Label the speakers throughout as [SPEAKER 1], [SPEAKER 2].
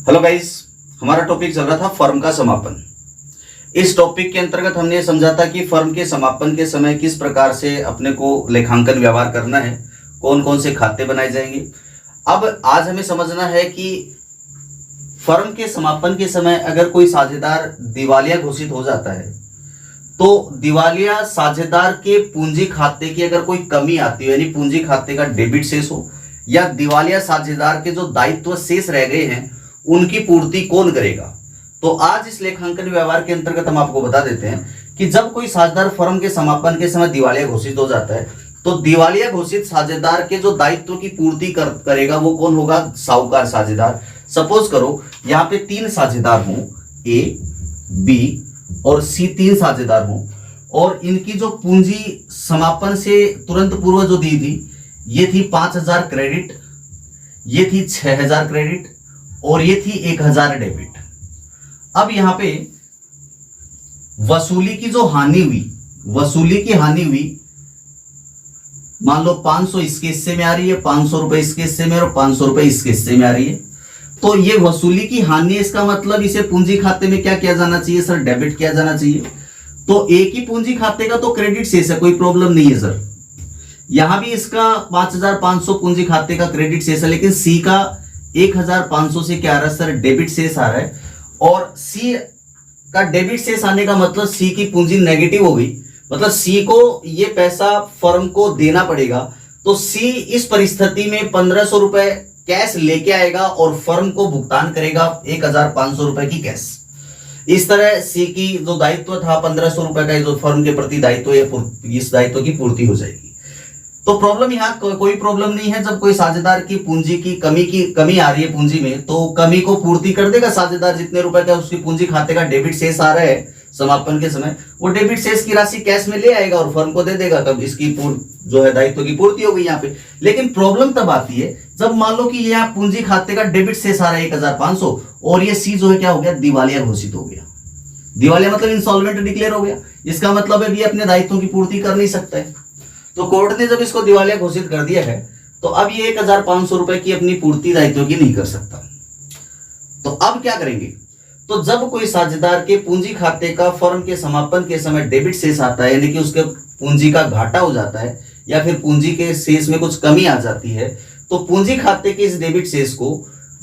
[SPEAKER 1] Hello guys, हमारा topic चल रहा था फर्म का समापन। इस टॉपिक के अंतर्गत हमने समझा था कि फर्म के समापन के समय किस प्रकार से अपने को लेखांकन व्यवहार करना है, कौन कौन से खाते बनाए जाएंगे। अब आज हमें समझना है कि फर्म के समापन के समय अगर कोई साझेदार दिवालिया घोषित हो जाता है तो दिवालिया साझेदार के पूंजी खाते की अगर कोई कमी आती है, यानी पूंजी खाते का डेबिट शेष हो, या दिवालिया साझेदार के जो दायित्व शेष रह गए हैं उनकी पूर्ति कौन करेगा। तो आज इस लेखांकन व्यवहार के अंतर्गत हम आपको बता देते हैं कि जब कोई साझेदार फर्म के समापन के समय दिवालिया घोषित हो जाता है तो दिवालिया घोषित साझेदार के जो दायित्व की पूर्ति करेगा वो कौन होगा, साहूकार साझेदार। सपोज करो यहाँ पे 3 साझेदार हों, ए, बी और सी 3 साझेदार हों, और इनकी जो पूंजी समापन से तुरंत पूर्व जो दी थी ये थी 5000 क्रेडिट, ये थी 6000 क्रेडिट और ये थी 1000 डेबिट। अब यहां पे वसूली की जो हानि हुई, वसूली की हानि हुई, मान लो 500 इसके हिस्से में आ रही है, 500 रुपए इसके हिस्से में और 500 रुपए इसके हिस्से में आ रही है। तो ये वसूली की हानि, इसका मतलब इसे पूंजी खाते में क्या किया जाना चाहिए सर, डेबिट किया जाना चाहिए। तो ए की पूंजी खाते का तो क्रेडिट शेष है, कोई प्रॉब्लम नहीं है सर। यहां भी इसका 5500 पूंजी खाते का क्रेडिट शेष है, लेकिन सी का 1500 से क्या आ रहा है सर, डेबिट शेष आ रहा है। और सी का डेबिट शेष आने का मतलब सी की पूंजी नेगेटिव हो गई, मतलब सी को ये पैसा फर्म को देना पड़ेगा। तो सी इस परिस्थिति में 1500 रुपए कैश लेके आएगा और फर्म को भुगतान करेगा 1500 रुपए की कैश। इस तरह सी की जो दायित्व था 1500 रुपए का, जो फर्म के प्रति दायित्व, इस दायित्व की पूर्ति हो जाएगी। तो प्रॉब्लम यहाँ कोई प्रॉब्लम नहीं है। जब कोई साझेदार की पूंजी की कमी आ रही है पूंजी में, तो कमी को पूर्ति कर देगा साझेदार। जितने रुपए का उसकी पूंजी खाते का डेबिट शेष आ रहा है समापन के समय, वो डेबिट शेष की राशि कैश में ले आएगा और फर्म को दे देगा। तब इसकी जो है दायित्व की पूर्ति हो गई यहाँ पे। लेकिन प्रॉब्लम तब आती है जब मान लो कि यहाँ पूंजी खाते का डेबिट शेष आ रहा है 1500 और ये सी जो है क्या हो गया, दिवालिया घोषित हो गया। दिवालिया मतलब इंसॉल्वेंट डिक्लेयर हो गया। इसका मतलब है ये अपने दायित्वों की पूर्ति कर नहीं सकता है। तो कोर्ट ने जब इसको दिवालिया घोषित कर दिया है तो अब ये 1500 रुपए की अपनी पूर्ति दायित्व की नहीं कर सकता। तो अब क्या करेंगे, तो जब कोई साझेदार के पूंजी खाते का फर्म के समापन के समय डेबिट शेष आता है, यानी कि उसके पूंजी का घाटा हो जाता है या फिर पूंजी के शेष में कुछ कमी आ जाती है, तो पूंजी खाते के इस डेबिट शेष को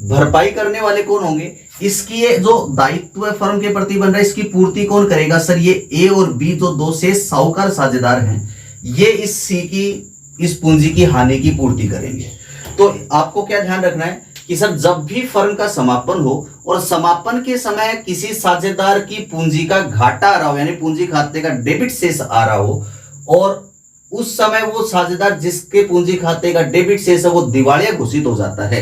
[SPEAKER 1] भरपाई करने वाले कौन होंगे, इसकी जो दायित्व फर्म के प्रति बन रहा है इसकी पूर्ति कौन करेगा सर, ये ए और बी जो 2 शेष साहूकार साझेदार हैं, ये इस सी की इस पूंजी की हानि की पूर्ति करेंगे। तो आपको क्या ध्यान रखना है कि सर जब भी फर्म का समापन हो और समापन के समय किसी साझेदार की पूंजी का घाटा आ रहा हो, यानी पूंजी खाते का डेबिट शेष आ रहा हो, और उस समय वो साझेदार जिसके पूंजी खाते का डेबिट शेष है वो दिवालिया घोषित हो जाता है,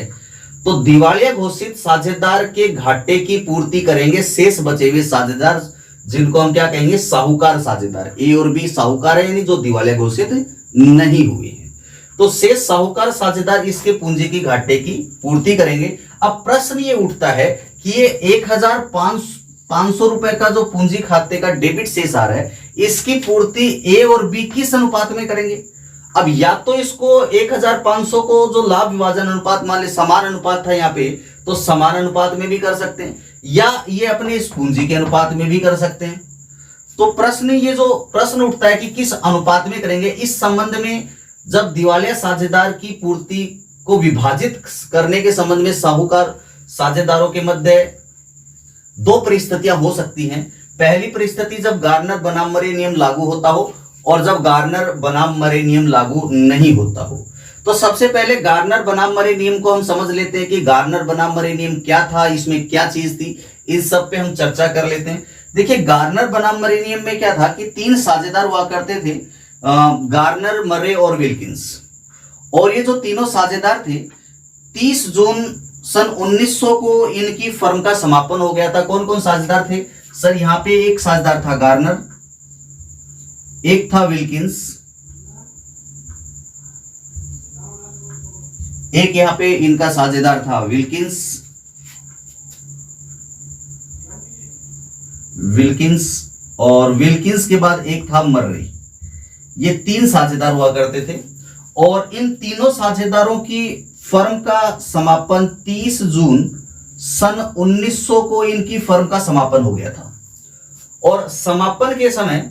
[SPEAKER 1] तो दिवालिया घोषित साझेदार के घाटे की पूर्ति करेंगे शेष बचे हुए साझेदार, जिनको हम क्या कहेंगे, साहूकार साझेदार। ए और बी साहूकार है, यानी जो दिवालिया घोषित नहीं हुए हैं। तो शेष साहूकार साझेदार इसके पूंजी की घाटे की पूर्ति करेंगे। अब प्रश्न ये उठता है कि ये 1500 रुपए का जो पूंजी खाते का डेबिट शेष आ रहा है, इसकी पूर्ति ए और बी किस अनुपात में करेंगे। अब या तो इसको 1500 को जो लाभ विभाजन अनुपात, मान ले समान अनुपात था यहाँ पे, तो समान अनुपात में भी कर सकते हैं, या ये अपने इस पूंजी के अनुपात में भी कर सकते हैं। तो प्रश्न, ये जो प्रश्न उठता है कि किस अनुपात में करेंगे, इस संबंध में जब दिवालिया साझेदार की पूर्ति को विभाजित करने के संबंध में साहूकार साझेदारों के मध्य 2 परिस्थितियां हो सकती हैं। पहली परिस्थिति जब गार्नर बनाम मरे नियम लागू होता हो, और जब गार्नर बनाम मरे नियम लागू नहीं होता हो। तो सबसे पहले गार्नर बनाम मरे नियम को हम समझ लेते हैं कि गार्नर बनाम मरे नियम क्या था, इसमें क्या चीज थी, इस सब पे हम चर्चा कर लेते हैं। देखिए गार्नर बनाम मरे नियम में क्या था कि 3 साझेदार हुआ करते थे, गार्नर, मरे और विल्किंस। और ये जो तीनों साझेदार थे 30 जून सन 1900 को इनकी फर्म का समापन हो गया था। कौन कौन साझेदार थे सर, यहाँ पे एक साझेदार था गार्नर, एक था विल्किंस, एक यहां पे इनका साझेदार था विल्किंस और विल्किंस के बाद एक था मर्रे। ये 3 साझेदार हुआ करते थे और इन तीनों साझेदारों की फर्म का समापन 30 जून सन 1900 को इनकी फर्म का समापन हो गया था और समापन के समय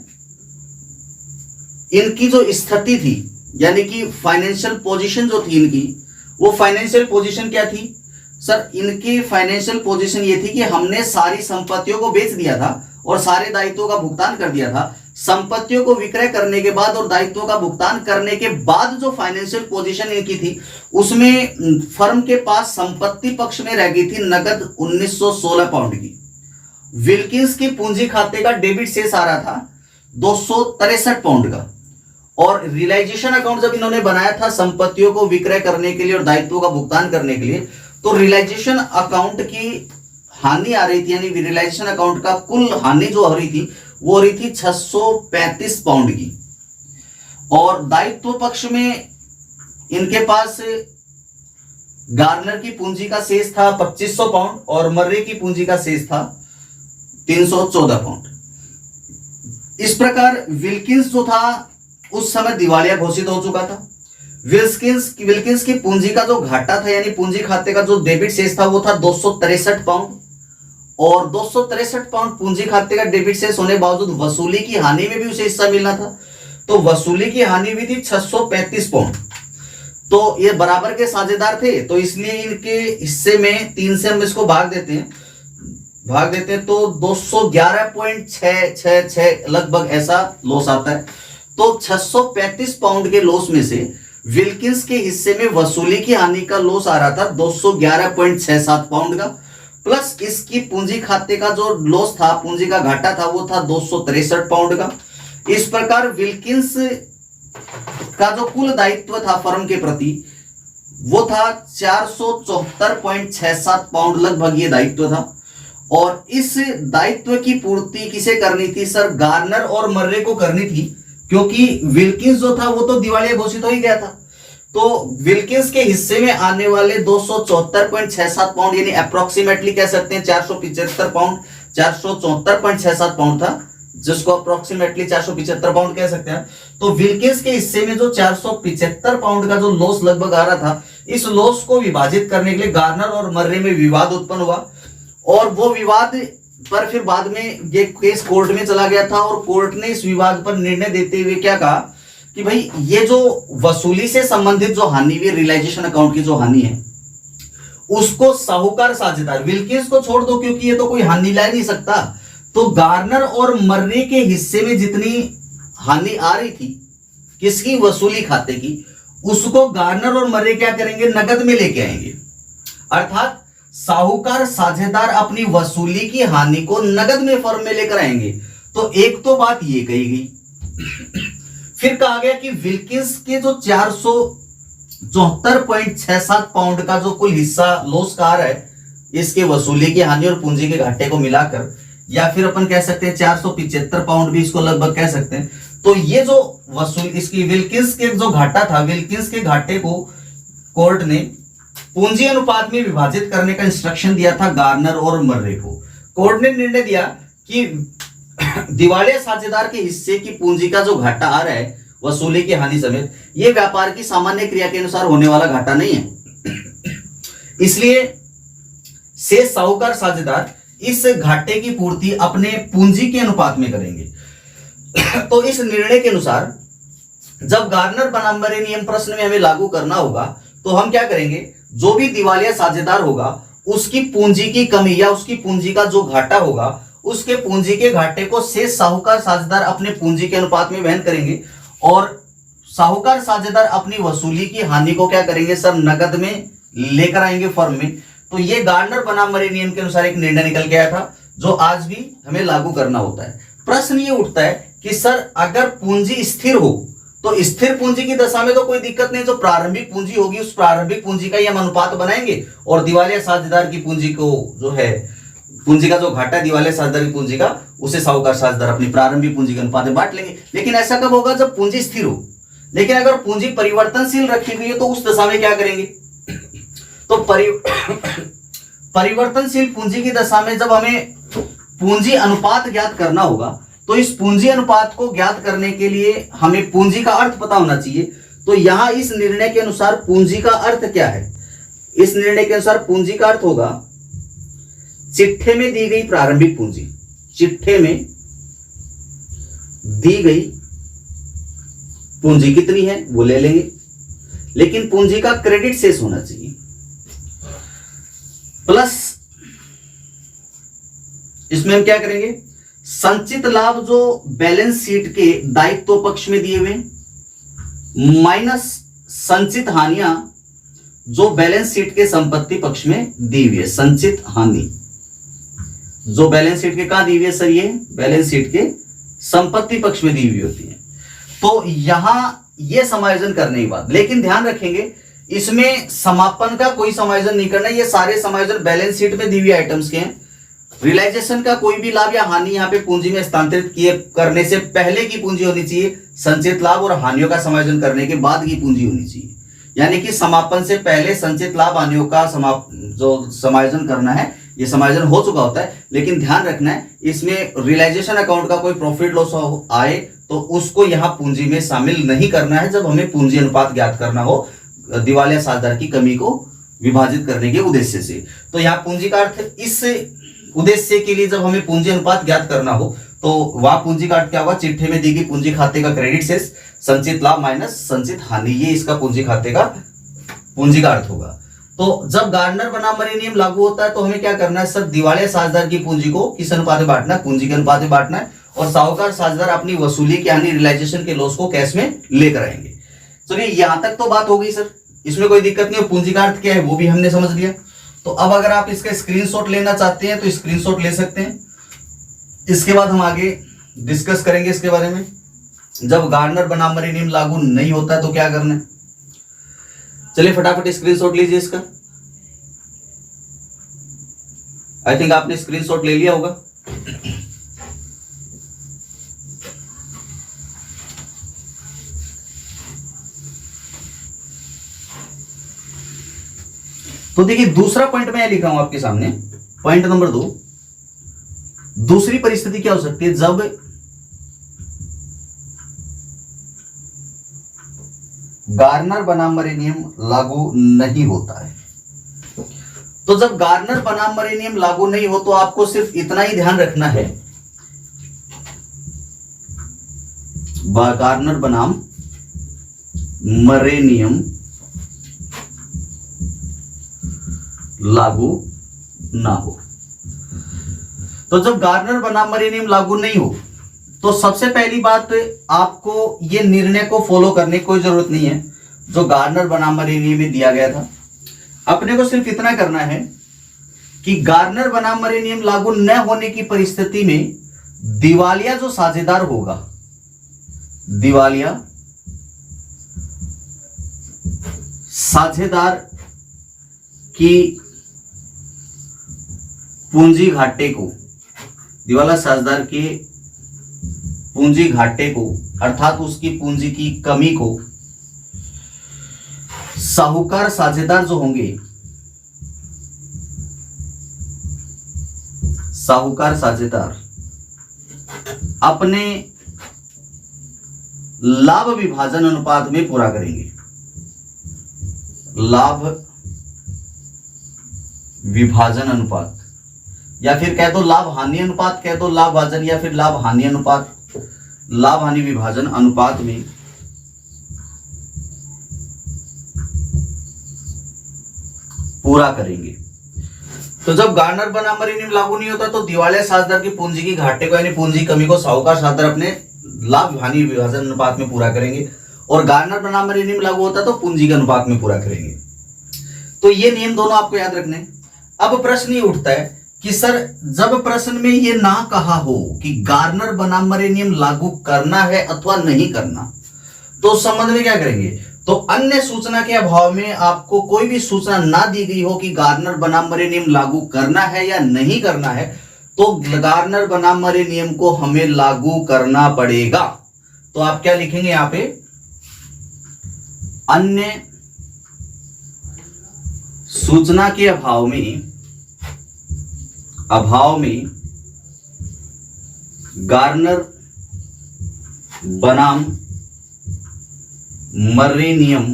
[SPEAKER 1] इनकी जो स्थिति थी यानी कि फाइनेंशियल पोजीशन जो थी इनकी, वो फाइनेंशियल पोजीशन क्या थी सर? इनकी फाइनेंशियल पोजीशन ये थी कि हमने सारी संपत्तियों को बेच दिया था और सारे दायित्वों का भुगतान कर दिया था। संपत्तियों को विक्रय करने के बाद और दायित्वों का भुगतान करने के बाद जो फाइनेंशियल पोजीशन इनकी थी उसमें फर्म के पास संपत्ति पक्ष में रह गई थी नगद 1916 पाउंड की। विल्किंस की पूंजी खाते का डेबिट शेष आ रहा था 263 पाउंड का और रियलाइजेशन अकाउंट जब इन्होंने बनाया था संपत्तियों को विक्रय करने के लिए और दायित्वों का भुगतान करने के लिए, तो रियलाइजेशन अकाउंट की हानि आ रही थी, यानी रियलाइजेशन अकाउंट का कुल हानि जो हो रही थी वो हो रही थी 635 पाउंड की। और दायित्व पक्ष में इनके पास गार्नर की पूंजी का शेष था 2500 पाउंड और मर्रे की पूंजी का शेष था 314 पाउंड। इस प्रकार विल्किंस जो था उस समय दिवालिया घोषित हो चुका था। विल्किंस की पूंजी का जो घाटा था यानी पूंजी खाते का जो डेबिट शेष था वो था 263 पाउंड और 263 पाउंड पूंजी खाते का डेबिट शेष होने के बावजूद वसूली की हानि में भी उसे हिस्सा मिलना था, तो वसूली की हानि भी थी 635 पाउंड। तो ये बराबर के साझेदार थे, तो इसलिए इनके हिस्से में 3 से हम इसको भाग देते हैं तो 211.666 लगभग ऐसा लॉस आता है। तो 635 पाउंड के लॉस में से विल्किंस के हिस्से में वसूली की हानि का लॉस आ रहा था 211.67 पाउंड का, प्लस इसकी पूंजी खाते का जो लॉस था, पूंजी का घाटा था, वो था 263 पाउंड का। इस प्रकार विल्किंस का जो कुल दायित्व था फर्म के प्रति वो था 474.67 पाउंड लगभग ये दायित्व था। और इस दायित्व की पूर्ति किसे करनी थी सर? गार्नर और मर्रे को करनी थी, क्योंकि विल्किंस जो था वो तो दिवालिया घोषित हो ही गया था। तो विल्किंस के हिस्से में आने वाले 274.67 पाउंड यानी अप्रोक्सीमेटली कह सकते हैं 475 पाउंड, 474.67 पाउंड था, जिसको अप्रोक्सीमेटली 475 पाउंड कह सकते हैं। तो विल्किंस के हिस्से में जो 475 पाउंड का जो लॉस लगभग आ रहा था, इस लॉस को विभाजित करने के लिए गार्नर और मर्रे में विवाद उत्पन्न हुआ और वो विवाद पर फिर बाद में ये केस कोर्ट में चला गया था और कोर्ट ने इस विवाद पर निर्णय देते हुए क्या कहा कि भाई ये जो वसूली से संबंधित जो हानि हुई, रियलाइजेशन अकाउंट की जो हानि है, उसको साहूकार साझेदार विल्किंस को छोड़ दो, क्योंकि ये तो कोई हानि ला नहीं सकता। तो गार्नर और मर्रे के हिस्से में जितनी हानि आ रही थी किसकी? वसूली खाते की, उसको गार्नर और मर्रे क्या करेंगे? नगद में लेके आएंगे। अर्थात साहूकार साझेदार अपनी वसूली की हानि को नगद में फर्म में लेकर आएंगे। तो एक तो बात ये कही गई। फिर कहा गया कि विल्किंस के जो 474.67 पाउंड का जो कुल हिस्सा लॉस का आ रहा है, इसके वसूली की हानि और पूंजी के घाटे को मिलाकर, या फिर अपन कह सकते हैं 475 पाउंड भी इसको लगभग कह सकते हैं। तो ये जो वसूल इसकी विल्किंस के जो घाटा था, विल्किंस के घाटे को कोर्ट ने पूंजी अनुपात में विभाजित करने का इंस्ट्रक्शन दिया था गार्नर और मर्रे को। कोर्ट ने निर्णय दिया कि दिवालिया साझेदार के हिस्से की पूंजी का जो घाटा आ रहा है वसूली की हानि समेत, ये व्यापार की सामान्य क्रिया के अनुसार होने वाला घाटा नहीं है, इसलिए शेष साहूकार साझेदार इस घाटे की पूर्ति अपने पूंजी के अनुपात में करेंगे। तो इस निर्णय के अनुसार जब गार्नर बनाम मर्रे नियम प्रश्न में हमें लागू करना होगा तो हम क्या करेंगे? जो भी दिवालिया साझेदार होगा उसकी पूंजी की कमी या उसकी पूंजी का जो घाटा होगा, उसके पूंजी के घाटे को शेष साहूकार साझेदार अपने पूंजी के अनुपात में वहन करेंगे और साहूकार साझेदार अपनी वसूली की हानि को क्या करेंगे सर? नगद में लेकर आएंगे फर्म में। तो ये गार्नर बनाम मर्रे नियम के अनुसार एक निर्णय निकल के आया था जो आज भी हमें लागू करना होता है। प्रश्न ये उठता है कि सर अगर पूंजी स्थिर हो तो स्थिर पूंजी की दशा में तो कोई दिक्कत नहीं, जो प्रारंभिक पूंजी होगी उस प्रारंभिक पूंजी का ही हम अनुपात बनाएंगे और दिवालिया साझेदार की पूंजी को जो है, पूंजी का जो घाटा दिवालिया साझेदार की पूंजी का, उसे साहूकार साझेदार अपनी प्रारंभिक पूंजी के अनुपात में बांट लेंगे। लेकिन ऐसा कब होगा? जब पूंजी स्थिर हो। लेकिन अगर पूंजी परिवर्तनशील रखी हुई है तो उस दशा में क्या करेंगे? तो परिवर्तनशील पूंजी की दशा में जब हमें पूंजी अनुपात ज्ञात करना होगा तो इस पूंजी अनुपात को ज्ञात करने के लिए हमें पूंजी का अर्थ पता होना चाहिए। तो यहां इस निर्णय के अनुसार पूंजी का अर्थ क्या है? इस निर्णय के अनुसार पूंजी का अर्थ होगा चिट्ठे में दी गई प्रारंभिक पूंजी, चिट्ठे में दी गई पूंजी कितनी है वो ले लेंगे, लेकिन पूंजी का क्रेडिट शेष होना चाहिए, प्लस इसमें हम क्या करेंगे, संचित लाभ जो बैलेंस शीट के दायित्व पक्ष में दिए हुए माइनस संचित हानियां जो बैलेंस शीट के संपत्ति पक्ष में दी हुई है। संचित हानि जो बैलेंस शीट के कहां दी हुई है सर, ये बैलेंस शीट के संपत्ति पक्ष में दी हुई होती है। तो यहां ये समायोजन करने के बाद, लेकिन ध्यान रखेंगे इसमें समापन का कोई समायोजन नहीं करना, ये सारे समायोजन बैलेंस शीट में दी हुई आइटम्स के हैं। रियलाइजेशन का कोई भी लाभ या हानि यहां पे पूंजी में हस्तांतरित किए करने से पहले की पूंजी होनी चाहिए, संचित लाभ और हानियों का समायोजन करने के बाद की पूंजी होनी चाहिए। यानी कि समापन से पहले संचित लाभ हानियों का जो समायोजन करना है ये समायोजन हो चुका होता है, लेकिन ध्यान रखना है इसमें रियलाइजेशन अकाउंट का कोई प्रॉफिट लॉस आए तो उसको यहां पूंजी में शामिल नहीं करना है, जब हमें पूंजी अनुपात ज्ञात करना हो दिवालिया साझेदार की कमी को विभाजित करने के उद्देश्य से। तो यहाँ पूंजी का अर्थ इस उद्देश्य के लिए जब हमें पूंजी अनुपात ज्ञात करना हो तो वह पूंजी का अर्थ क्या होगा, चिट्ठे में दी गई पूंजी खाते का क्रेडिट शेष संचित लाभ माइनस संचित हानि, ये इसका पूंजी खाते का पूंजी का अर्थ होगा। तो जब गार्डनर बनाम मरे नियम लागू होता है तो हमें क्या करना है सर, दिवालिया साझेदार की पूंजी को किस अनुपात में बांटना है, पूंजी के अनुपात में बांटना है, और साहूकार साझेदार अपनी वसूली की यानी रियलाइजेशन के लॉस को कैश में लेकर आएंगे। चलिए यहां तक तो बात हो गई सर, इसमें कोई दिक्कत नहीं है। पूंजी का अर्थ क्या है वो भी हमने समझ लिया। तो अब अगर आप इसका स्क्रीनशॉट लेना चाहते हैं तो स्क्रीनशॉट ले सकते हैं। इसके बाद हम आगे डिस्कस करेंगे इसके बारे में। जब गार्डनर बनाम मरे नियम लागू नहीं होता है तो क्या करना है, चलिए फटाफट स्क्रीनशॉट लीजिए इसका। आई थिंक आपने स्क्रीनशॉट ले लिया होगा। तो देखिए दूसरा पॉइंट मैं लिखा हूं आपके सामने, पॉइंट नंबर 2। दूसरी परिस्थिति क्या हो सकती है, जब गार्डनर बनाम मरे नियम लागू नहीं होता है। तो जब गार्डनर बनाम मरे नियम लागू नहीं हो तो आपको सिर्फ इतना ही ध्यान रखना है, गार्डनर बनाम मरे नियम लागू ना हो। तो जब गार्डनर बनाम मरे नियम लागू नहीं हो तो सबसे पहली बात आपको ये निर्णय को फॉलो करने की कोई जरूरत नहीं है जो गार्डनर बनाम मरे नियम में दिया गया था। अपने को सिर्फ इतना करना है कि गार्डनर बनाम मरे नियम लागू न होने की परिस्थिति में दिवालिया जो साझेदार होगा, दिवालिया साझेदार की पूंजी घाटे को, दिवालिया साझेदार के पूंजी घाटे को अर्थात उसकी पूंजी की कमी को साहूकार साझेदार जो होंगे, साहूकार साझेदार अपने लाभ विभाजन अनुपात में पूरा करेंगे। लाभ विभाजन अनुपात या फिर कह दो लाभ हानि अनुपात, कह दो लाभ भाजन या फिर लाभ हानि अनुपात, लाभ हानि विभाजन अनुपात में पूरा करेंगे। तो जब गार्डनर बनाम मरे नियम लागू नहीं होता तो दिवालिया साझेदार की पूंजी की घाटे को यानी पूंजी कमी को साहूकार साझेदार अपने लाभ हानि विभाजन अनुपात में पूरा करेंगे, और गार्डनर बनाम मरे नियम लागू होता तो पूंजी के अनुपात में पूरा करेंगे। तो ये नियम दोनों आपको याद रखने। अब प्रश्न ये उठता है कि सर जब प्रश्न में ये ना कहा हो कि गार्डनर बनाम मरे नियम लागू करना है अथवा नहीं करना, तो उस संबंध में क्या करेंगे। तो अन्य सूचना के अभाव में आपको कोई भी सूचना ना दी गई हो कि गार्डनर बनाम मरे नियम लागू करना है या नहीं करना है, तो गार्डनर बनाम मरे नियम को हमें लागू करना पड़ेगा। तो आप क्या लिखेंगे यहां पे, अन्य सूचना के अभाव में गार्डनर बनाम मरे नियम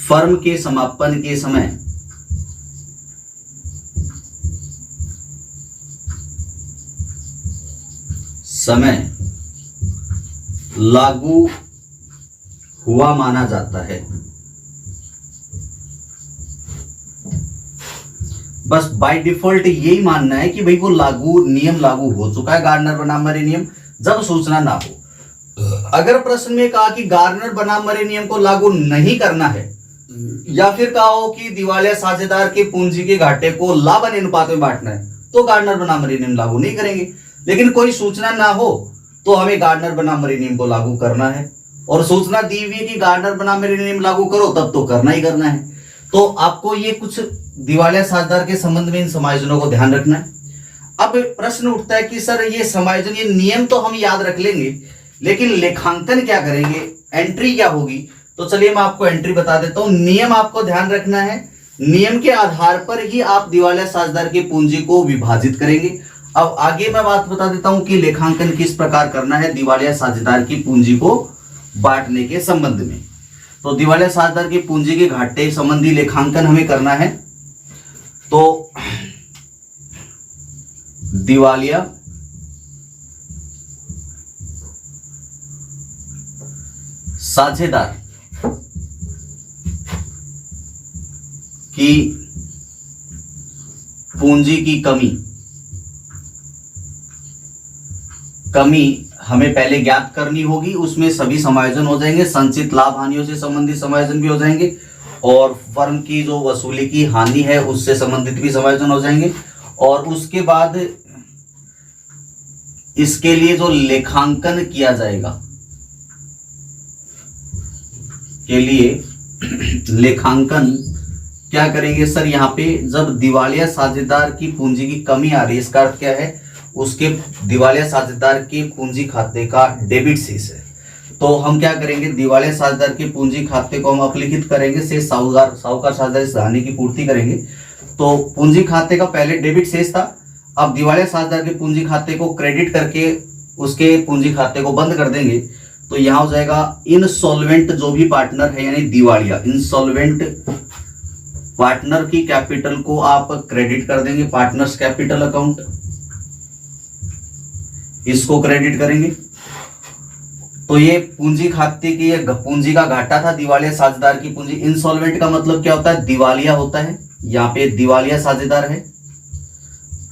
[SPEAKER 1] फर्म के समापन के समय समय लागू हुआ माना जाता है। बस बाय डिफॉल्ट यही मानना है कि भाई वो नियम लागू हो चुका है, गार्डनर बनाम मरे नियम, जब सूचना ना हो। अगर प्रश्न में कहा कि गार्डनर बनाम मरे नियम को लागू नहीं करना है, या फिर कहा हो कि दिवालिया साझेदार के पूंजी के घाटे को लाभ अनुपात में बांटना है, तो गार्डनर बनाम मरे नियम लागू नहीं करेंगे। लेकिन कोई सूचना ना हो तो हमें गार्डनर बनाम मरे नियम को लागू करना है, और सूचना दी हुई है कि गार्डनर बनाम मरे नियम लागू करो, तब तो करना ही करना है। तो आपको ये कुछ दिवालिया साझेदार के संबंध में इन समायोजनों को ध्यान रखना है। अब प्रश्न उठता है कि सर ये समायोजन, ये नियम तो हम याद रख लेंगे, लेकिन लेखांकन क्या करेंगे, एंट्री क्या होगी? तो चलिए मैं आपको एंट्री बता देता हूं। नियम आपको ध्यान रखना है, नियम के आधार पर ही आप दिवालिया साझेदार की पूंजी को विभाजित करेंगे। अब आगे मैं बात बता देता हूं कि लेखांकन किस प्रकार करना है दिवालिया साझेदार की पूंजी को बांटने के संबंध में। तो दिवालिया साझेदार की पूंजी के घाटे संबंधी लेखांकन हमें करना है। तो दिवालिया साझेदार की पूंजी की कमी हमें पहले ज्ञात करनी होगी। उसमें सभी समायोजन हो जाएंगे, संचित लाभ हानियों से संबंधित समायोजन भी हो जाएंगे, और फर्म की जो वसूली की हानि है उससे संबंधित भी समायोजन हो जाएंगे। और उसके बाद इसके लिए जो लेखांकन किया जाएगा के लिए लेखांकन क्या करेंगे सर? यहाँ पे जब दिवालिया साझेदार की पूंजी की कमी आ रही है, इसका अर्थ क्या है? उसके दिवालिया साझेदार के पूंजी खाते का डेबिट शेष है। तो हम क्या करेंगे, दिवालिया साझेदार के पूंजी खाते को हम अपलिखित करेंगे, शेष साहूकार साझेदार इस हानि की पूर्ति करेंगे। तो पूंजी खाते का पहले डेबिट शेष था, अब दिवालिया साझेदार के पूंजी खाते को क्रेडिट करके उसके पूंजी खाते को बंद कर देंगे। तो यहां हो जाएगा इनसॉल्वेंट जो भी पार्टनर है, यानी दिवालिया इंसॉल्वेंट पार्टनर की कैपिटल को आप क्रेडिट कर देंगे, पार्टनर्स कैपिटल अकाउंट, इसको क्रेडिट करेंगे। तो ये पूंजी खाते की, ये पूंजी का घाटा था दिवालिया साझेदार की पूंजी। इंसॉल्वेंट का मतलब क्या होता है? दिवालिया होता है। यहाँ पे दिवालिया साझेदार है,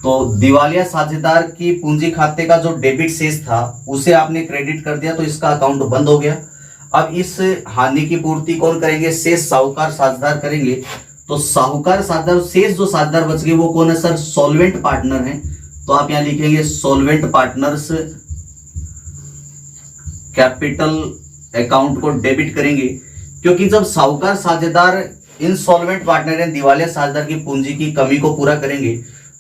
[SPEAKER 1] तो दिवालिया साझेदार की पूंजी खाते का जो डेबिट शेष था उसे आपने क्रेडिट कर दिया, तो इसका अकाउंट बंद हो गया। अब इस हानि की पूर्ति कौन करेंगे? शेष साहूकार साझेदार करेंगे। तो साहूकार साझेदार, शेष जो साझेदार बच गए वो कौन है सर? सॉल्वेंट पार्टनर है। तो आप यहां लिखेंगे सॉल्वेंट पार्टनर्स कैपिटल अकाउंट को डेबिट करेंगे, क्योंकि जब साहूकार साझेदार इनसॉल्वेंट पार्टनर है दिवालिया साझेदार की पूंजी की कमी को पूरा करेंगे,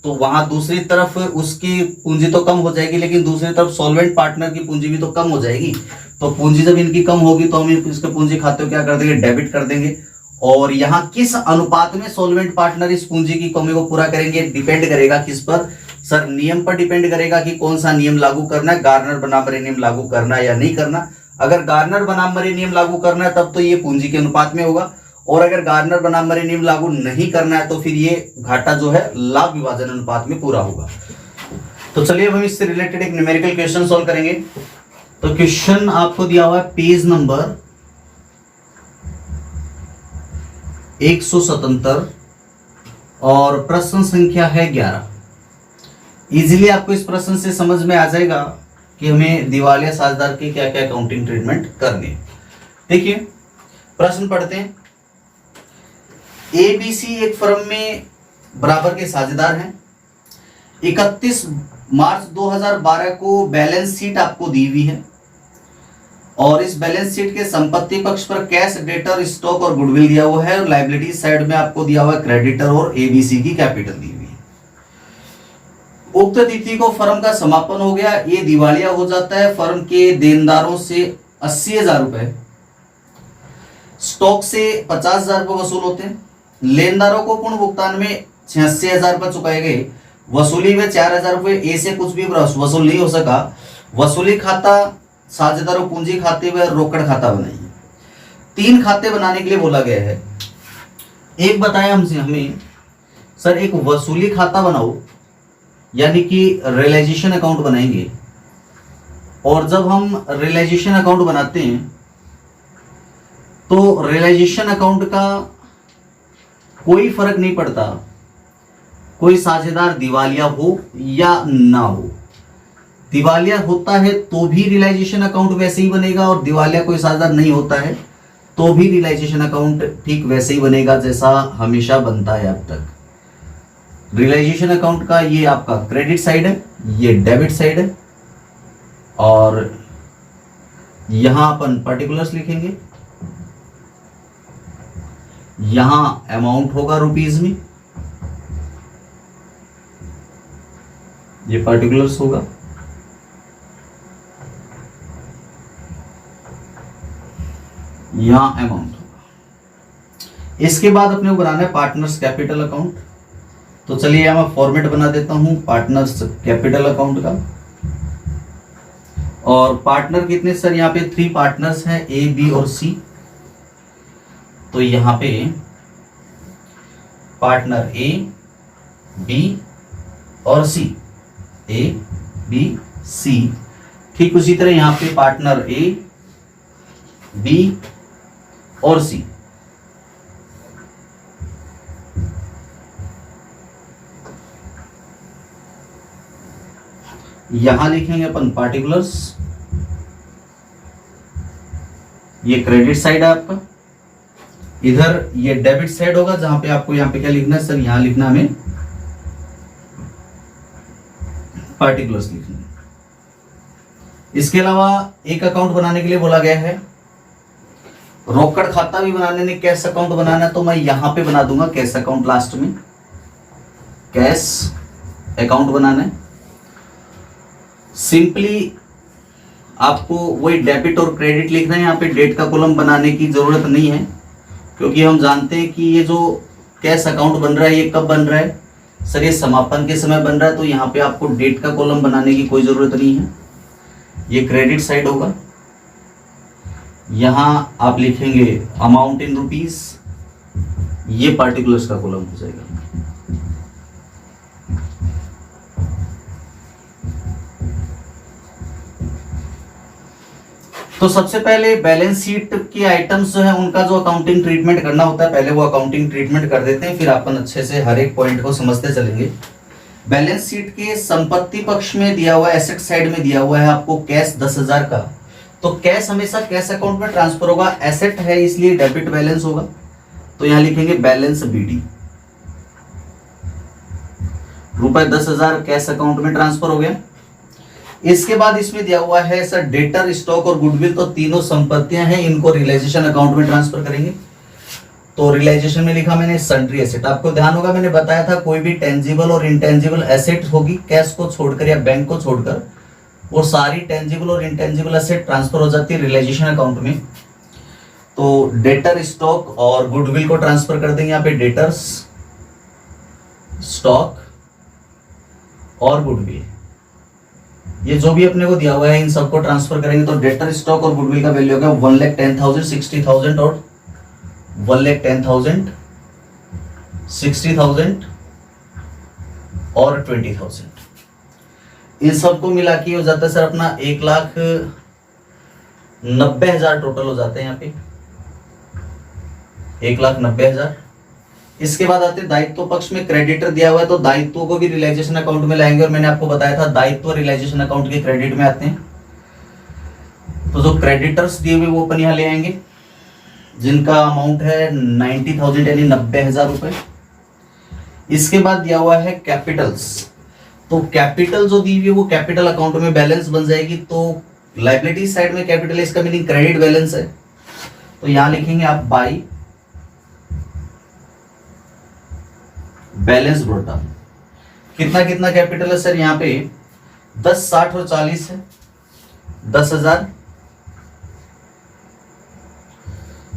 [SPEAKER 1] तो वहां दूसरी तरफ उसकी पूंजी तो कम हो जाएगी, लेकिन दूसरी तरफ सॉल्वेंट पार्टनर की पूंजी भी तो कम हो जाएगी। तो पूंजी जब इनकी कम होगी तो हम इसके पूंजी खाते को क्या कर देंगे? डेबिट कर देंगे। और यहाँ किस अनुपात में सॉल्वेंट पार्टनर इस पूंजी की कमी को पूरा करेंगे? डिपेंड करेगा किस पर सर? नियम पर डिपेंड करेगा कि कौन सा नियम लागू करना है, गार्डनर बनाम मरे नियम लागू करना है या नहीं करना। अगर गार्डनर बनाम मरे नियम लागू करना है तब तो ये पूंजी के अनुपात में होगा, और अगर गार्डनर बनाम मरे नियम लागू नहीं करना है तो फिर ये घाटा जो है लाभ विभाजन अनुपात में पूरा होगा। तो चलिए अब हम इससे रिलेटेड एक न्यूमेरिकल क्वेश्चन सॉल्व करेंगे। तो क्वेश्चन आपको दिया हुआ है पेज नंबर 177 और प्रश्न संख्या है 11। इजीली आपको इस प्रश्न से समझ में आ जाएगा कि हमें दिवालिया साझेदार की क्या क्या अकाउंटिंग ट्रीटमेंट करनी है। देखिए प्रश्न पढ़ते हैं। एबीसी एक फर्म में बराबर के साझेदार हैं। 31 मार्च 2012 को बैलेंस शीट आपको दी हुई है, और इस बैलेंस शीट के संपत्ति पक्ष पर कैश, डेटर, स्टॉक और गुडविल दिया हुआ है, और लायबिलिटी साइड में आपको दिया हुआ है क्रेडिटर और एबीसी की कैपिटल दी हुई है। उक्त तिथि को फर्म का समापन हो गया, ये दिवालिया हो जाता है। फर्म के देनदारों से 80,000 रुपए, स्टॉक से 50,000 रुपए वसूल होते हैं। लेनदारों को पूर्ण भुगतान में 86,000 रुपए चुकाए गए। वसूली में 4,000 रुपए, ए से कुछ भी वसूल नहीं हो सका। वसूली खाता, साझेदारों पूंजी खाते व रोकड़ खाता बनाइए। 3 खाते बनाने के लिए बोला गया है। एक बताया हमसे हमें सर एक वसूली खाता बनाओ, यानी कि रियलाइजेशन अकाउंट बनाएंगे, और जब हम रियलाइजेशन अकाउंट बनाते हैं तो रियलाइजेशन अकाउंट का कोई फर्क नहीं पड़ता कोई साझेदार दिवालिया हो या ना हो। दिवालिया होता है तो भी रियलाइजेशन अकाउंट वैसे ही बनेगा, और दिवालिया कोई साझेदार नहीं होता है तो भी रियलाइजेशन अकाउंट ठीक वैसे ही बनेगा जैसा हमेशा बनता है अब तक। रियलाइजेशन अकाउंट का ये आपका क्रेडिट साइड है, ये डेबिट साइड है, और यहां अपन पर्टिकुलर्स लिखेंगे, यहां अमाउंट होगा रुपीज में, ये पर्टिकुलर्स होगा, यहां अमाउंट होगा। इसके बाद अपने को बनाना है पार्टनर्स कैपिटल अकाउंट। तो चलिए यहां मैं फॉर्मेट बना देता हूं पार्टनर्स कैपिटल अकाउंट का। और पार्टनर कितने सर, यहाँ पे 3 पार्टनर्स हैं, ए बी और सी। तो यहां पे पार्टनर ए बी और सी, ए बी सी। ठीक उसी तरह यहां पे पार्टनर ए बी और सी। यहां लिखेंगे अपन पार्टिकुलर्स, ये क्रेडिट साइड है आपका, इधर ये डेबिट साइड होगा जहां पे आपको यहां पे क्या लिखना है सर, यहां लिखना हमें पार्टिकुलर्स लिखना है। इसके अलावा एक अकाउंट बनाने के लिए बोला गया है, रोकड़ खाता भी बनाने ने कैश अकाउंट बनाना है, तो मैं यहां पे बना दूंगा कैश अकाउंट, लास्ट में कैश अकाउंट बनाना है। सिंपली आपको वही डेबिट और क्रेडिट लिखना है, यहाँ पे डेट का कॉलम बनाने की जरूरत नहीं है, क्योंकि हम जानते हैं कि ये जो कैश अकाउंट बन रहा है ये कब बन रहा है सर, ये समापन के समय बन रहा है, तो यहाँ पे आपको डेट का कॉलम बनाने की कोई जरूरत नहीं है। ये क्रेडिट साइड होगा, यहां आप लिखेंगे अमाउंट इन रुपीस, ये पार्टिकुलर्स का कॉलम हो जाएगा। तो सबसे पहले बैलेंस शीट के आइटम्स जो है उनका जो अकाउंटिंग ट्रीटमेंट करना होता है, पहले वो अकाउंटिंग ट्रीटमेंट कर देते हैं, फिर अपन अच्छे से हर एक पॉइंट को समझते चलेंगे। बैलेंस शीट के संपत्ति पक्ष में दिया हुआ, एसेट साइड में दिया हुआ है आपको कैश 10,000 का, तो कैश हमेशा कैश अकाउंट में ट्रांसफर होगा, एसेट है इसलिए डेबिट बैलेंस होगा, तो यहां लिखेंगे बैलेंस बीडी। रुपए 10,000 कैश अकाउंट में ट्रांसफर हो गया। इसके बाद इसमें दिया हुआ है सर डेटर, स्टॉक और गुडविल, तो तीनों संपत्तियां हैं, इनको रियलाइजेशन अकाउंट में ट्रांसफर करेंगे। तो रियलाइजेशन में लिखा मैंने सन्ड्री एसेट। आपको ध्यान होगा मैंने बताया था कोई भी टेंजिबल और इंटेंजिबल एसेट होगी कैश को छोड़कर या बैंक को छोड़कर, वो सारी टेंजिबल और इंटेंजिबल एसेट ट्रांसफर हो जाती है रियलाइजेशन अकाउंट में। तो डेटर, स्टॉक और गुडविल को ट्रांसफर कर देंगे यहाँ पे, डेटर्स, स्टॉक और गुडविल, ये जो भी अपने को दिया हुआ है इन सबको ट्रांसफर करेंगे। तो डेटर, स्टॉक और गुडविल का वैल्यू होगा 1,10,000, 60,000 और 1,10,000, 60,000 और 20,000। इन सबको मिला के हो जाता है सर अपना 1,90,000 टोटल हो जाते हैं यहाँ पे, 1,90,000। इसके बाद आते हैं दायित्व पक्ष में, क्रेडिटर दिया हुआ है तो दायित्वों को भी रियलाइजेशन अकाउंट में लाएंगे, और मैंने आपको बताया था दायित्व रियलाइजेशन अकाउंट के क्रेडिट में आते हैं। तो जो क्रेडिटर्स दिए हुए वो अपन यहाँ ले आएंगे, जिनका अमाउंट है 90,000 यानी 90,000 रुपए। इसके बाद दिया हुआ है कैपिटल्स, तो कैपिटल जो दी हुई है वो कैपिटल अकाउंट में बैलेंस बन जाएगी। तो लायबिलिटी साइड में कैपिटल, इसका मीनिंग क्रेडिट बैलेंस है, तो यहां लिखेंगे आप बाई बैलेंस ब्रॉट डाउन। कितना कितना कैपिटल है सर, यहाँ पे 10, 60 और 40 है, 10,000,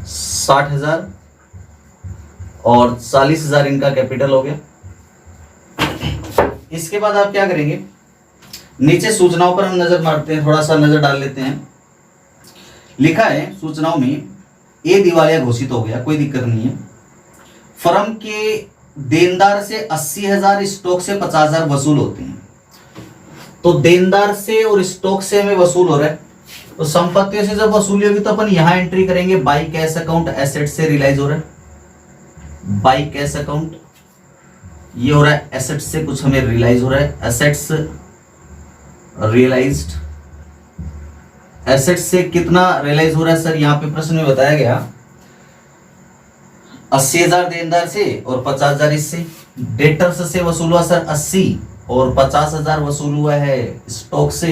[SPEAKER 1] 60,000 और 40,000 इनका कैपिटल हो गया। इसके बाद आप क्या करेंगे, नीचे सूचनाओं पर हम नजर मारते हैं, थोड़ा सा नजर डाल लेते हैं। लिखा है सूचनाओं में ए दिवालिया घोषित हो गया, कोई दिक्कत नहीं है। फर्म के देनदार से 80,000, स्टॉक से 50,000 वसूल होते हैं। तो देनदार से और स्टॉक से हमें वसूल हो रहा है, तो संपत्तियों से जब वसूली होगी तो अपन यहां एंट्री करेंगे बाई कैश अकाउंट एसेट से रियलाइज हो रहा है, बाई कैश अकाउंट ये हो रहा है, एसेट से कुछ हमें रियलाइज हो रहा है, एसेट्स रियलाइज्ड, एसेट से कितना रियलाइज हो रहा है सर, यहां पे प्रश्न में बताया गया 80,000 देनदार से और 50,000 इससे। डेटर्स से वसूल हुआ सर 80 और 50,000 वसूल हुआ है स्टॉक से,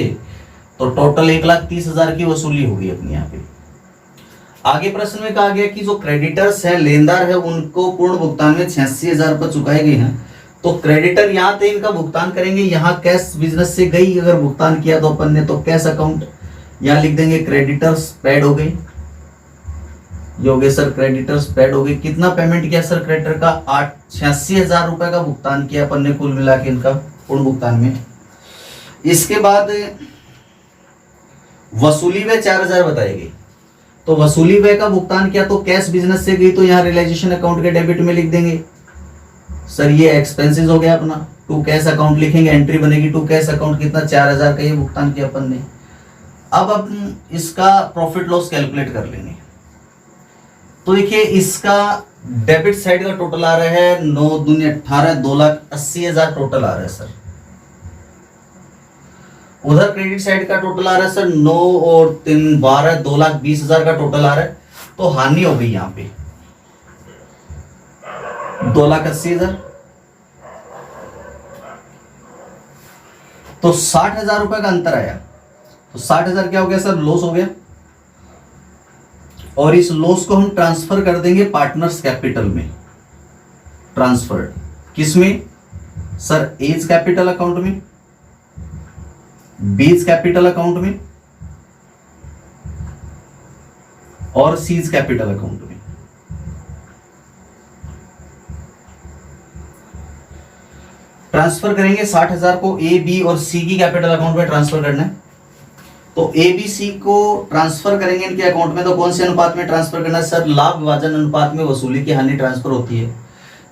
[SPEAKER 1] तो टोटल 1,30,000 की वसूली होगी अपनी यहाँ पे। आगे प्रश्न में कहा गया कि जो क्रेडिटर्स है, लेनदार है, उनको पूर्ण भुगतान में 86,000 रुपये चुकाए गए हैं, तो क्रेडिटर यहाँ थे इनका भुगतान करेंगे, यहाँ कैश बिजनेस से गई अगर भुगतान किया तो अपन ने, तो कैश अकाउंट यहाँ लिख देंगे, क्रेडिटर्स पेड हो गए, ये हो गए सर क्रेडिटर्स पेड हो गए। कितना पेमेंट किया सर क्रेडिटर का, 86,000 रुपए का भुगतान किया अपन ने कुल मिला के इनका पूर्ण भुगतान में। इसके बाद वसूली व्यय 4,000 बताई गई, तो वसूली व्यय का भुगतान किया तो कैश बिजनेस से गई, तो यहाँ रियलाइजेशन अकाउंट के डेबिट में लिख देंगे सर ये एक्सपेंसेस हो गया अपना, टू कैश अकाउंट लिखेंगे, एंट्री बनेगी टू कैश अकाउंट, कितना 4,000 का ये भुगतान किया अपन ने। अब अपन इसका प्रॉफिट लॉस कैलकुलेट कर लेंगे, तो देखिए इसका डेबिट साइड का टोटल आ रहा है 9 दूनी 18, 2,80,000 टोटल आ रहा है सर। उधर क्रेडिट साइड का टोटल आ रहा है सर 9 और 3 12, 2,20,000 का टोटल आ रहा है, तो हानि हो गई यहाँ पे 2,80,000, तो 60,000 रुपए का अंतर आया, तो 60,000 क्या हो गया सर, लॉस हो गया, और इस लॉस को हम ट्रांसफर कर देंगे पार्टनर्स कैपिटल में। ट्रांसफर किसमें सर, एज कैपिटल अकाउंट में, बीज कैपिटल अकाउंट में और सीज कैपिटल अकाउंट में। ट्रांसफर करेंगे 60,000 को ए बी और सी की कैपिटल अकाउंट में ट्रांसफर करना है, तो ए बी सी को ट्रांसफर करेंगे इनके अकाउंट में, तो कौन से अनुपात में ट्रांसफर करना है सर, लाभ विभाजन अनुपात में वसूली की हानि ट्रांसफर होती है।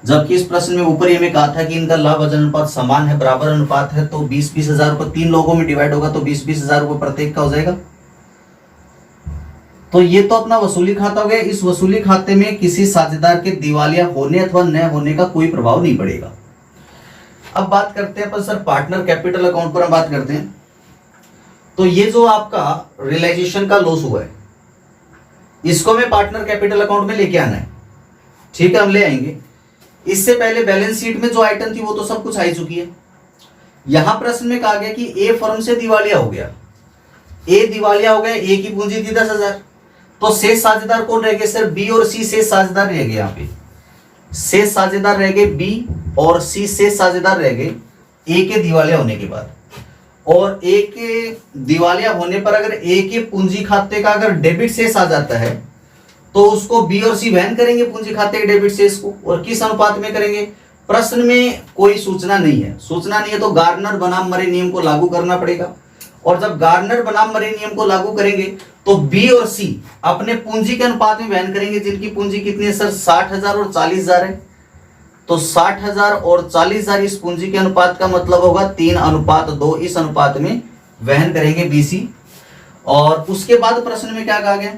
[SPEAKER 1] जबकि इस प्रश्न में ऊपर ही हमें कहा था कि इनका लाभ विभाजन अनुपात समान है, बराबर अनुपात है, तो 20,000 रुपए 3 लोगों में डिवाइड होगा, तो 20,000 रुपए प्रत्येक का हो जाएगा। तो ये तो अपना वसूली खाता हो गया। इस वसूली खाते में किसी साझेदार के दिवालिया होने अथवा न होने का कोई प्रभाव नहीं पड़ेगा। अब बात करते हैं पर सर पार्टनर कैपिटल अकाउंट पर हम बात करते हैं, तो ये जो आपका रियलाइजेशन का लॉस हुआ है इसको हमें पार्टनर कैपिटल अकाउंट में लेके आना है, ठीक है, हम ले आएंगे। इससे पहले बैलेंस शीट में जो आइटम थी वो तो सब कुछ आ चुकी है। यहां प्रश्न में कहा गया कि ए फर्म से दिवालिया हो गया, ए दिवालिया हो गया, ए की पूंजी थी 10,000, तो शेष साझेदार कौन रह गए सर, बी और सी शेष साझेदार रह गए, यहाँ पे शेष साझेदार रह गए बी और सी शेष साझेदार रह गए ए के दिवालिया होने के बाद। और ए के दिवालिया होने पर अगर ए के पूंजी खाते का अगर डेबिट शेष आ जाता है तो उसको बी और सी वहन करेंगे पूंजी खाते के डेबिट शेष को, और किस अनुपात में करेंगे, प्रश्न में कोई सूचना नहीं है, सूचना नहीं है तो गार्नर बनाम मरे नियम को लागू करना पड़ेगा, और जब गार्नर बनाम मरे नियम को लागू करेंगे तो बी और सी अपने पूंजी के अनुपात में वहन करेंगे, जिनकी पूंजी कितनी है सर, 60,000 और 40,000 है, तो 60,000 और 40,000 इस पूंजी के अनुपात का मतलब होगा 3:2, इस अनुपात में वहन करेंगे बीसी। और उसके बाद प्रश्न में क्या कहा गया,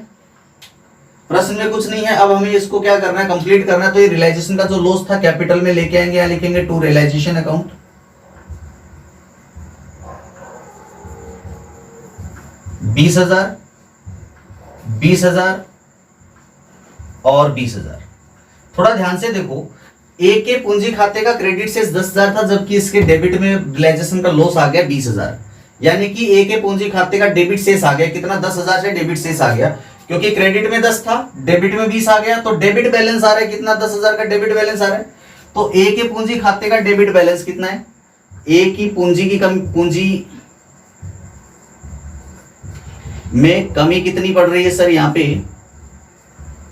[SPEAKER 1] प्रश्न में कुछ नहीं है, अब हमें इसको क्या करना है, कंप्लीट करना है। तो ये रियलाइजेशन का जो लॉस था कैपिटल में लेके आएंगे, यहां लिखेंगे टू रियलाइजेशन अकाउंट, 20,000, 20,000 और 20,000। थोड़ा ध्यान से देखो, ए के पूंजी खाते का क्रेडिट शेष 10,000 था, जबकि इसके डेबिट में रियलाइजेशन का लॉस आ गया 20,000, यानी कि ए के पूंजी खाते का डेबिट शेष आ गया कितना, 10,000 से डेबिट शेष आ गया, क्योंकि क्रेडिट में 10 था, डेबिट में 20 आ गया, तो डेबिट बैलेंस आ रहा है कितना, 10,000 का डेबिट बैलेंस आ रहा है। तो ए के पूंजी खाते का डेबिट बैलेंस कितना है, ए की पूंजी की पूंजी में कमी कितनी पड़ रही है सर, यहाँ पे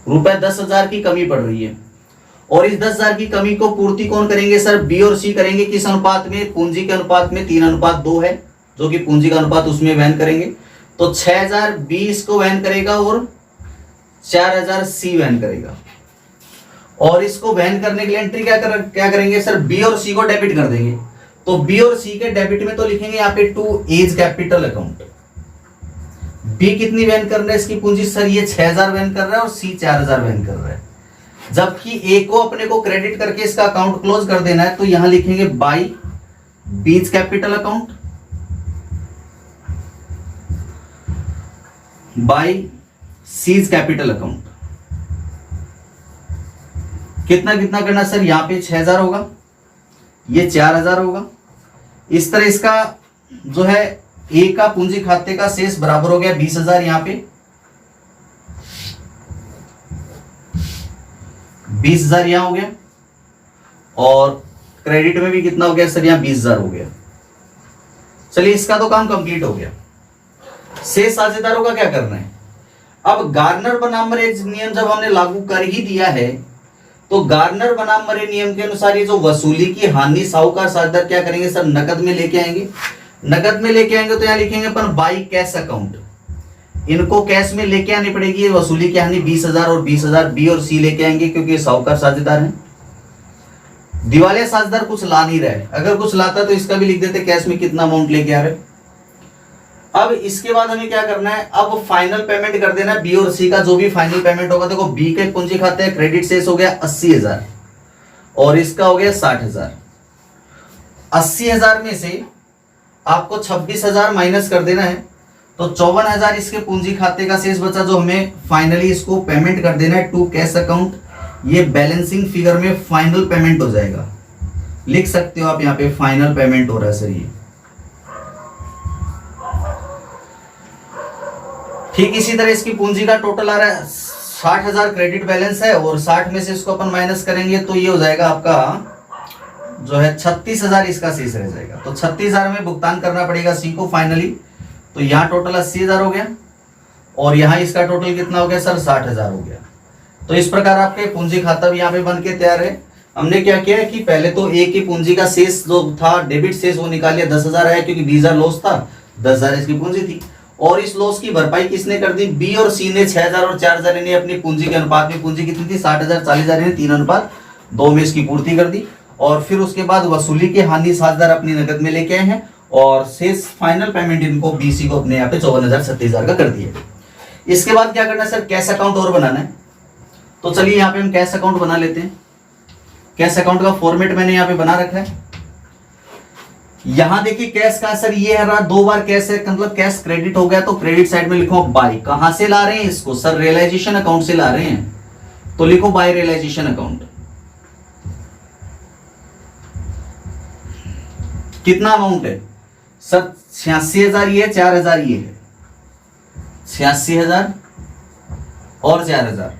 [SPEAKER 1] रुपए 10,000 की कमी पड़ रही है, और इस 10,000 की कमी को पूर्ति कौन करेंगे सर, बी और सी करेंगे, किस अनुपात में, पूंजी के अनुपात में 3:2 है, जो कि पूंजी का अनुपात उसमें वहन करेंगे, तो 6,000 बी इसको वहन करेगा और 4,000 सी वहन करेगा। और इसको वहन करने के लिए एंट्री क्या करेंगे सर, बी और सी को डेबिट कर देंगे, तो बी और सी के डेबिट में तो लिखेंगे यहाँ पे to A's capital account. B कितनी वहन कर रहा है इसकी पूंजी? सर ये 6000 वहन कर रहा है और सी 4000 वहन कर रहा है। जबकि ए को अपने को क्रेडिट करके इसका अकाउंट क्लोज कर देना है, तो यहां लिखेंगे बाई बीज capital account, by seize capital account. कितना कितना करना सर? यहां पे 6000 होगा, ये 4000 होगा। इस तरह इसका जो है ए का पूंजी खाते का शेष बराबर हो गया 20000, यहां पे 20000 यहां हो गया, और क्रेडिट में भी कितना हो गया सर? यहां 20000 हो गया। चलिए इसका तो काम कंप्लीट हो गया। शेष साझेदारों का क्या करना है? अब गार्नर बनाम मरे नियम जब हमने लागू कर ही दिया है, तो गार्नर बनाम मरे नियम के अनुसार ये जो वसूली की हानि साहूकार साझेदार क्या करेंगे सर? नकद में लेके आएंगे। नकद में लेके आएंगे तो यहां लिखेंगे अपन बाई कैश अकाउंट। इनको कैश में लेके आनी पड़ेगी। ये वसूली की हानि 20000 और 20000 बी और सी लेके आएंगे, क्योंकि ये साहूकार साझेदार हैं। दिवालिया साझेदार कुछ ला नहीं रहा है, अगर कुछ लाता तो इसका भी लिख देते कैश में कितना अमाउंट लेके आ रहे। अब इसके बाद हमें क्या करना है? अब फाइनल पेमेंट कर देना है बी और सी का, जो भी फाइनल पेमेंट होगा। देखो बी के पूंजी खाते हैं क्रेडिट शेष हो गया 80000 और इसका हो गया 60000। 80000 में से आपको 26000 माइनस कर देना है, तो 54000 इसके पूंजी खाते का शेष बचा, जो हमें फाइनली इसको पेमेंट कर देना है टू कैश अकाउंट। ये बैलेंसिंग फिगर में फाइनल पेमेंट हो जाएगा। लिख सकते हो आप यहाँ पे फाइनल पेमेंट हो रहा है सर ये। ठीक इसी तरह इसकी पूंजी का टोटल आ रहा है 60000 क्रेडिट बैलेंस है, और 60 में से इसको अपन माइनस करेंगे तो ये हो जाएगा आपका जो है 36000 इसका शेष रह जाएगा। तो 36000 में भुगतान करना पड़ेगा सी को फाइनली। तो यहाँ टोटल 80000 हो गया, और यहाँ इसका टोटल कितना हो गया सर? 60000 हो गया। तो इस प्रकार आपके पूंजी खाता भी यहाँ पे बन के तैयार है। हमने क्या किया है कि पहले तो ए की पूंजी का शेष जो था डेबिट शेष वो निकाल लिया, 10000 आया, क्योंकि 20000 लॉस था, 10000 इसकी पूंजी थी। और इस लॉस की भरपाई किसने कर दी? बी और सी ने 6000 और 4000 इन्हें अपनी पूंजी के अनुपात में, पूंजी कितनी थी 60000 40000 इन्हें 3:2 में इसकी पूर्ति कर दी। और फिर उसके बाद वसूली की हानि 7000 अपनी नकद में लेके आए हैं, और शेष फाइनल पेमेंट इनको बी सी को अपने यहाँ पे 54000 36000 का कर दिया। इसके बाद क्या करना है सर? कैश अकाउंट और बनाना है। तो चलिए यहाँ पे हम कैश अकाउंट बना लेते हैं। कैश अकाउंट का फॉर्मेट मैंने यहाँ पे बना रखा है। यहां देखिए कैश का सर ये है रहा, 2 बार कैश है, मतलब कैश क्रेडिट हो गया, तो क्रेडिट साइड में लिखो बाई। कहां से ला रहे हैं इसको सर? रियलाइजेशन अकाउंट से ला रहे हैं, तो लिखो बाई रियलाइजेशन अकाउंट। कितना अमाउंट है सर? 86000 ये है, 4000 ये है, 86000 और 4000।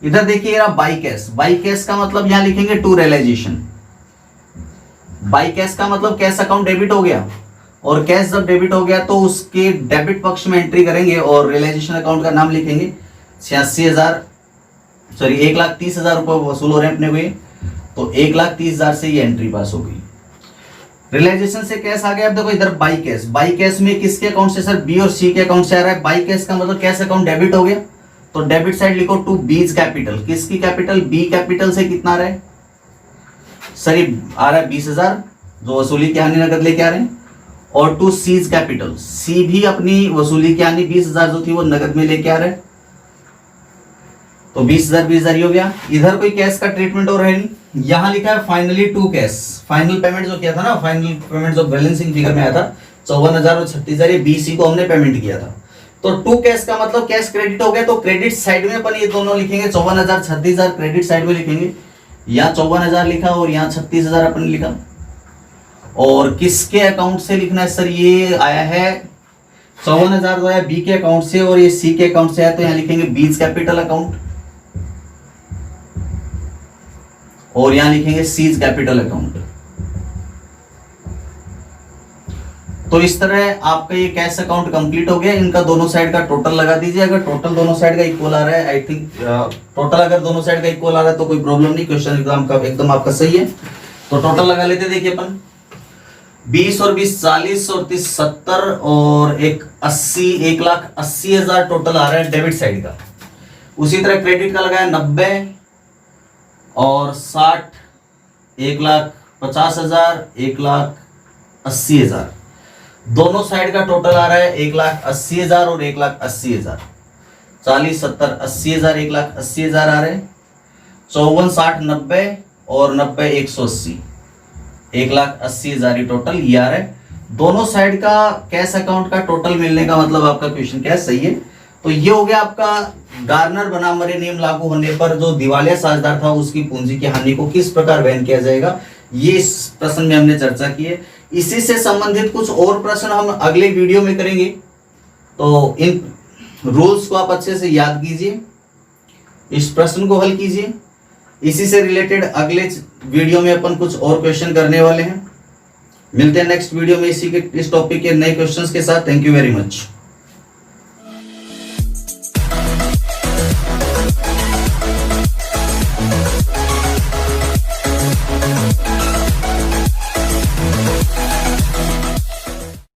[SPEAKER 1] इधर देखिए रहा बाई कैश। बाई कैश का मतलब यहां लिखेंगे टू रियलाइजेशन। बाई कैश का मतलब कैश अकाउंट डेबिट हो गया, और कैश जब डेबिट हो गया तो उसके डेबिट पक्ष में एंट्री करेंगे, और रियलाइजेशन अकाउंट का नाम लिखेंगे 1,30,000 रुपए वसूल हो रहे हैं अपने हुए, तो 1,30,000 से ये एंट्री पास हो गई। रियलाइजेशन से कैश आ गया। अब देखो इधर बाई कैश। बाई कैश में किसके अकाउंट से सर? बी और सी के अकाउंट से आ रहा है। बाई कैश का मतलब कैश अकाउंट डेबिट हो गया, तो डेबिट साइड लिखो टू बीज कैपिटल। किसकी कैपिटल? बी कैपिटल से कितना आ रहा है सर? ये आ रहा है 20000 जो वसूली की हानि नकद लेके आ रहे हैं, और टू सीज कैपिटल। सी भी अपनी वसूली की हानि 20000 जो थी वो नकद में लेके आ रहे हैं, तो 20000 20000 हो गया। इधर कोई कैश का ट्रीटमेंट हो रहा है नहीं। यहां लिखा है finally to cash. Final payment जो किया था ना, फाइनल पेमेंट जो बैलेंसिंग फिगर में आया था 54000 और 36000, ये बीसी को हमने पेमेंट किया था। तो टू कैश का मतलब कैश क्रेडिट हो गया, तो क्रेडिट साइड में अपन ये दोनों लिखेंगे 54000 36000 क्रेडिट साइड में लिखेंगे। यहाँ 54000 लिखा और यहाँ 36000 अपन लिखा। और किसके अकाउंट से लिखना है सर? ये आया है 54000 जो है बी के अकाउंट से, और ये सी के अकाउंट से है, तो यहाँ लिखेंगे बीज कैपिटल अकाउंट, और यहां लिखेंगे सीज कैपिटल अकाउंट। तो इस तरह आपका ये कैश अकाउंट कंप्लीट हो गया। इनका दोनों साइड का टोटल लगा दीजिए। अगर टोटल दोनों साइड का इक्वल आ रहा है, आई थिंक टोटल अगर दोनों साइड का इक्वल आ रहा है तो कोई प्रॉब्लम नहीं, क्वेश्चन एग्जाम का एकदम आपका सही है। तो टोटल लगा लेते, देखिए अपन 20 और 20 40 और 30 70 और एक 80, 1,80,000 टोटल आ रहा है डेबिट साइड का। उसी तरह क्रेडिट का लगाया 90 और 60, 1,50,000, 1,00,000 1,80,000। दोनों साइड का टोटल आ रहा है 1,80,000 और 1,80,000। 40, 70, 80,000, 1,80,000 आ रहे हैं। 54, 60, 90 और 90, 180, 1,80,000 ही टोटल ये आ रहा है। दोनों साइड का कैश अकाउंट का टोटल मिलने का मतलब आपका क्वेश्चन क्या है, सही है। तो ये हो गया आपका गार्नर बनाम मरे नियम लागू होने पर जो दिवालिया साझेदार था उसकी पूंजी की हानि को किस प्रकार वहन किया जाएगा, ये इस प्रश्न में हमने चर्चा की है। इसी से संबंधित कुछ और प्रश्न हम अगले वीडियो में करेंगे, तो इन रूल्स को आप अच्छे से याद कीजिए, इस प्रश्न को हल कीजिए। इसी से रिलेटेड अगले वीडियो में अपन कुछ और क्वेश्चन करने वाले हैं। मिलते हैं नेक्स्ट वीडियो में इसी के इस टॉपिक के नए क्वेश्चंस के साथ। Thank you very much.